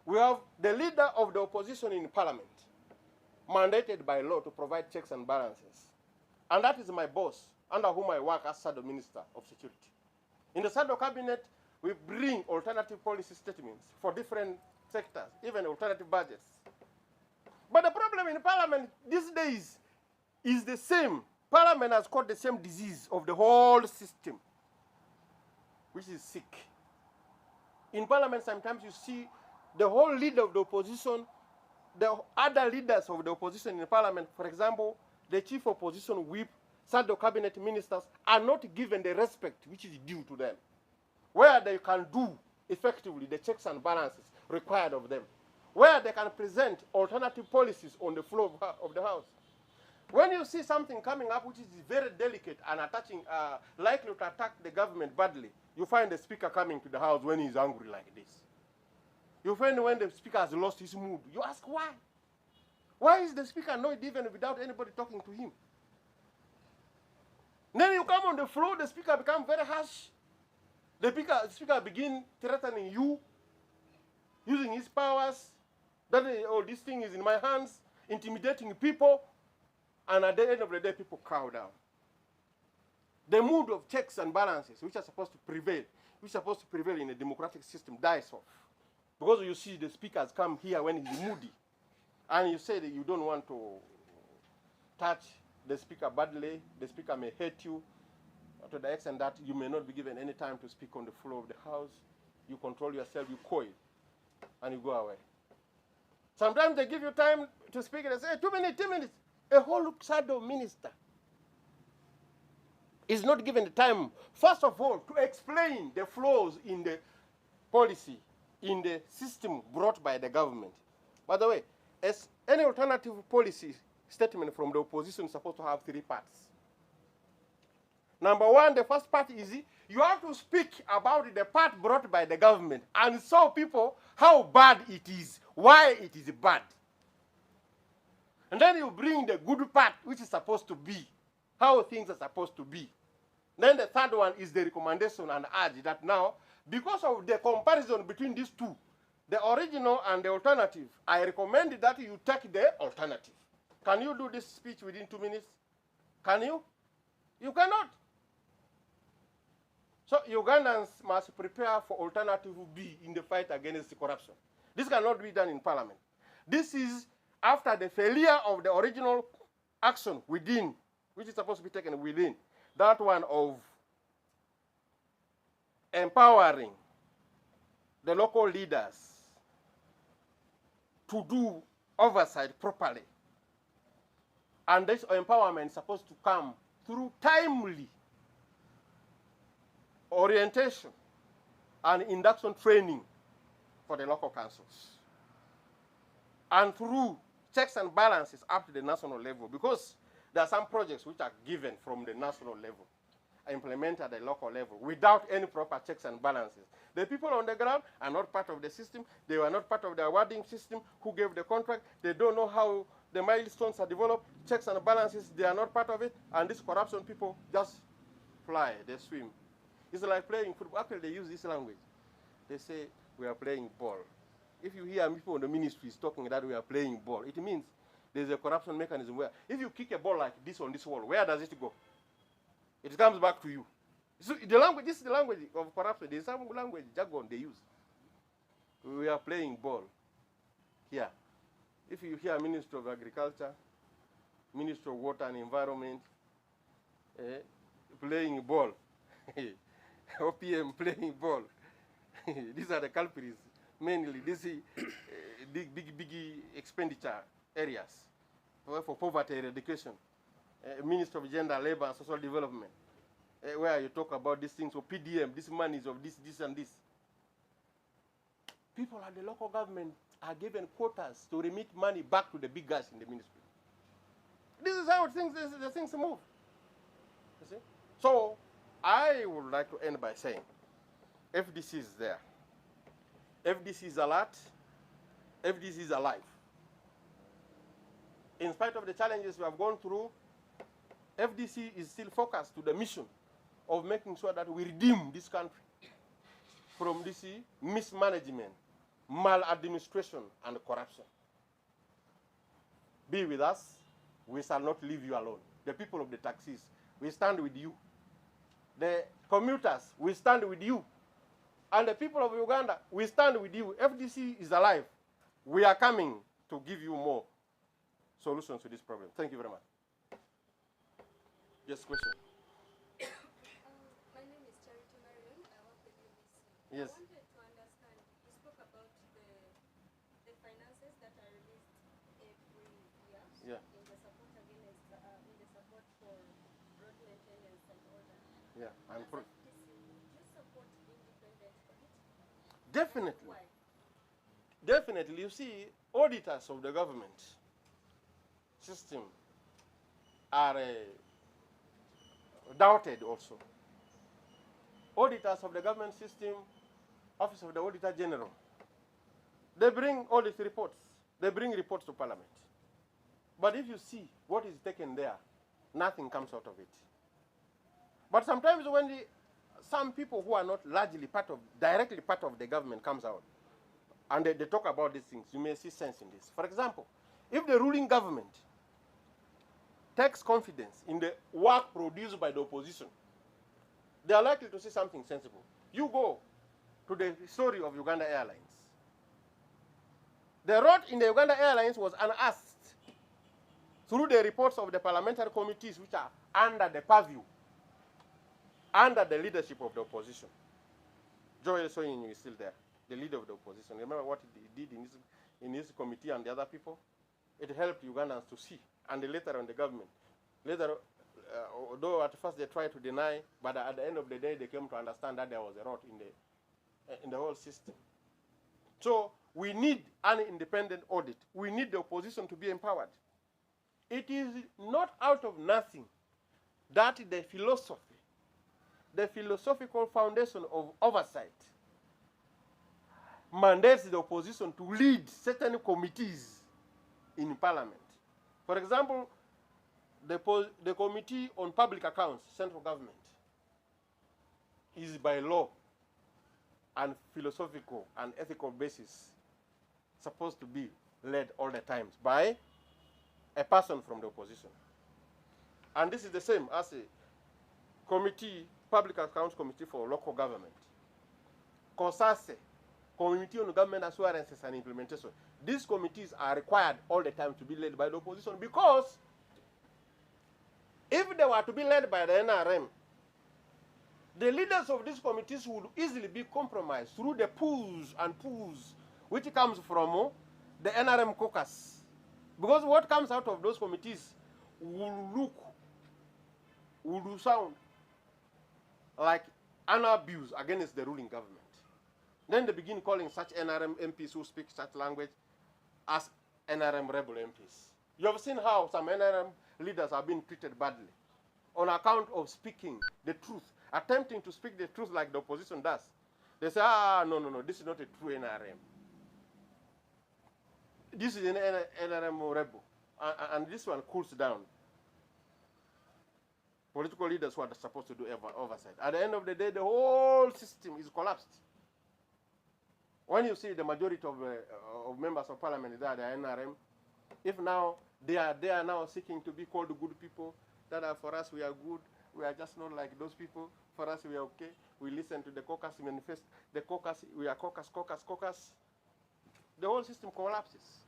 We have the leader of the opposition in Parliament, mandated by law to provide checks and balances. And that is my boss, under whom I work as Shadow Minister of Security. In the Shadow Cabinet, we bring alternative policy statements for different sectors, even alternative budgets. But the problem in Parliament these days is the same. Parliament has caught the same disease of the whole system, which is sick. In Parliament, sometimes you see the whole leader of the opposition, the other leaders of the opposition in Parliament, for example, the chief opposition whip, Shadow Cabinet ministers, are not given the respect which is due to them, where they can do effectively the checks and balances required of them, where they can present alternative policies on the floor of the House. When you see something coming up which is very delicate and attaching, likely to attack the government badly, you find the speaker coming to the House when he's angry like this. You find when the speaker has lost his mood, you ask why? Why is the speaker annoyed even without anybody talking to him? Then you come on the floor, the speaker becomes very harsh. The speaker begins threatening you, using his powers, that oh, this thing is in my hands, intimidating people, and at the end of the day, people cow down. The mood of checks and balances, which are supposed to prevail in a democratic system, dies off. Because you see the speakers come here when he's moody, and you say that you don't want to touch the speaker badly, the speaker may hate you to the extent that you may not be given any time to speak on the floor of the House. You control yourself, you coil, and you go away. Sometimes they give you time to speak, and they say, hey, 2 minutes, 2 minutes. A whole shadow minister is not given the time, first of all, to explain the flaws in the policy, in the system brought by the government. By the way, as any alternative policy statement from the opposition is supposed to have 3 parts. Number 1, the first part is you have to speak about the part brought by the government and show people how bad it is, why it is bad. And then you bring the good part, which is supposed to be, how things are supposed to be. Then the third one is the recommendation and urge that now, because of the comparison between these two, the original and the alternative, I recommend that you take the alternative. Can you do this speech within 2 minutes? Can you? You cannot. So Ugandans must prepare for alternative B in the fight against corruption. This cannot be done in Parliament. This is after the failure of the original action within, which is supposed to be taken within, that one of empowering the local leaders to do oversight properly. And this empowerment is supposed to come through timely orientation and induction training for the local councils, and through checks and balances up to the national level, because there are some projects which are given from the national level, implemented at the local level, without any proper checks and balances. The people on the ground are not part of the system. They were not part of the awarding system. Who gave the contract? They don't know how the milestones are developed. Checks and balances, they are not part of it. And these corruption people just fly, they swim. It's like playing football. Actually, they use this language. They say, we are playing ball. If you hear people in the ministries talking that we are playing ball, it means there's a corruption mechanism where if you kick a ball like this on this wall, where does it go? It comes back to you. So the language, this is the language of corruption. There's some language, jargon they use. We are playing ball here. If you hear Minister of Agriculture, Minister of Water and Environment, playing ball, OPM playing ball, these are the culprits. Mainly, this is big expenditure areas for poverty eradication. Minister of Gender, Labor and Social Development, where you talk about these things, or PDM, this money is of this, and this. People at the local government are given quotas to remit money back to the big guys in the ministry. This is how the things move. You see? So, I would like to end by saying, FDC is there. FDC is alert. FDC is alive. In spite of the challenges we have gone through, FDC is still focused to the mission of making sure that we redeem this country from this mismanagement maladministration and corruption. Be with us. We shall not leave you alone. The people of the taxis, we stand with you. The commuters, we stand with you. And the people of Uganda, we stand with you. FDC is alive. We are coming to give you more solutions to this problem. Thank you very much. Yes, question. My name is Charity Marion. I work with UBC. Yes. I wanted to understand, you spoke about the finances that are released every year in the support against, in the support for road maintenance and all that. Yeah, and do you support independent audit? definitely. Why? Definitely, you see, auditors of the government system are doubted also. Auditors of the government system, Office of the Auditor General, they bring audit reports. They bring reports to Parliament. But if you see what is taken there, nothing comes out of it. But sometimes when some people who are not largely directly part of the government comes out, and they talk about these things, you may see sense in this. For example, if the ruling government takes confidence in the work produced by the opposition, they are likely to see something sensible. You go to the story of Uganda Airlines. The road in the Uganda Airlines was unasked through the reports of the parliamentary committees which are under the purview, under the leadership of the opposition. Joel Soyinyu is still there, the leader of the opposition. Remember what he did in his committee and the other people? It helped Ugandans to see, and later on the government. Later, although at first they tried to deny, but at the end of the day they came to understand that there was a rot in the whole system. So we need an independent audit. We need the opposition to be empowered. It is not out of nothing that the philosophical foundation of oversight mandates the opposition to lead certain committees in Parliament. For example, the Committee on Public Accounts, central government, is by law and philosophical and ethical basis supposed to be led all the time by a person from the opposition. And this is the same as a committee, Public Accounts Committee for Local Government. COSASE, Committee on Government Assurances and Implementation. These committees are required all the time to be led by the opposition, because if they were to be led by the NRM, the leaders of these committees would easily be compromised through the pulls which comes from the NRM caucus. Because what comes out of those committees will sound like an abuse against the ruling government. Then they begin calling such NRM MPs who speak such language as NRM rebel MPs. You have seen how some NRM leaders have been treated badly on account of speaking the truth, attempting to speak the truth like the opposition does. They say, no, this is not a true NRM. This is an NRM rebel. And this one cools down political leaders who are supposed to do oversight. At the end of the day, the whole system is collapsed. When you see the majority of members of parliament that are NRM, if now they are now seeking to be called good people, that are for us we are good, we are just not like those people, for us we are okay, we listen to the caucus manifest, the caucus, we are caucus, the whole system collapses.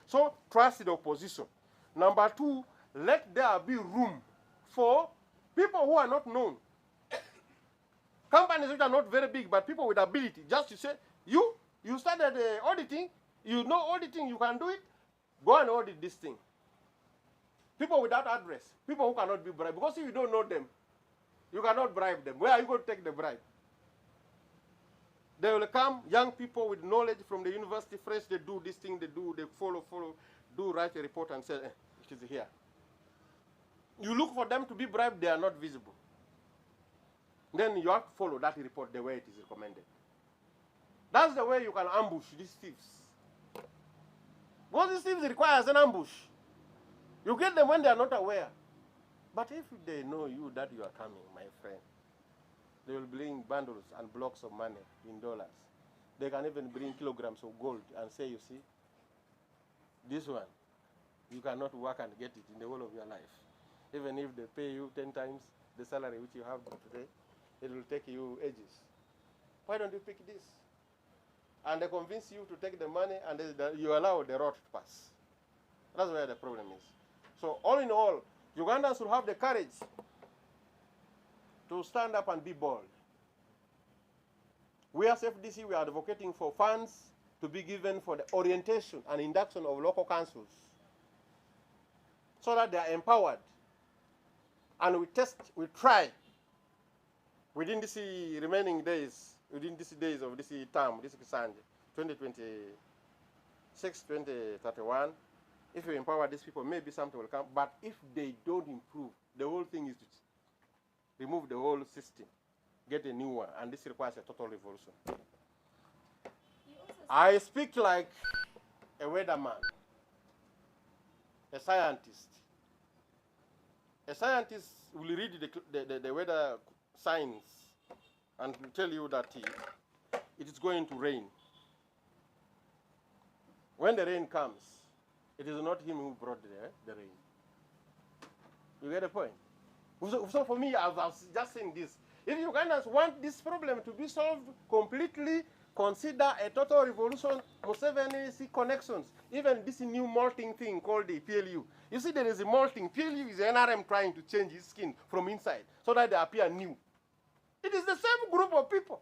So trust the opposition. Number two, let there be room for people who are not known. Companies which are not very big, but people with ability, just to say, you started auditing, you know auditing, you can do it, go and audit this thing. People without address, people who cannot be bribed, because if you don't know them, you cannot bribe them. Where are you going to take the bribe? They will come, young people with knowledge from the university, fresh, they do this thing, they follow, write a report and say, it is here. You look for them to be bribed, they are not visible. Then you have to follow that report the way it is recommended. That's the way you can ambush these thieves. Because these thieves requires an ambush. You get them when they are not aware. But if they know you that you are coming, my friend, they will bring bundles and blocks of money in dollars. They can even bring kilograms of gold and say, you see, this one, you cannot work and get it in the whole of your life. Even if they pay you 10 times the salary which you have today, it will take you ages. Why don't you pick this? And they convince you to take the money, and you allow the road to pass. That's where the problem is. So all in all, Ugandans will have the courage to stand up and be bold. We as FDC, we are advocating for funds to be given for the orientation and induction of local councils so that they are empowered. And we try within these remaining days, within these days of this term, this Kisanje, 2026, 2031, if you empower these people, maybe something will come. But if they don't improve, the whole thing is to remove the whole system, get a new one, and this requires a total revolution. I speak like a weatherman, a scientist. A scientist will read the weather signs and will tell you that it is going to rain. When the rain comes, it is not him who brought the rain. You get the point? So for me, I was just saying this. If Ugandans want this problem to be solved completely, consider a total revolution, Museveni, see connections, even this new molting thing called the PLU. You see there is a molting. PLU is the NRM trying to change his skin from inside so that they appear new. It is the same group of people.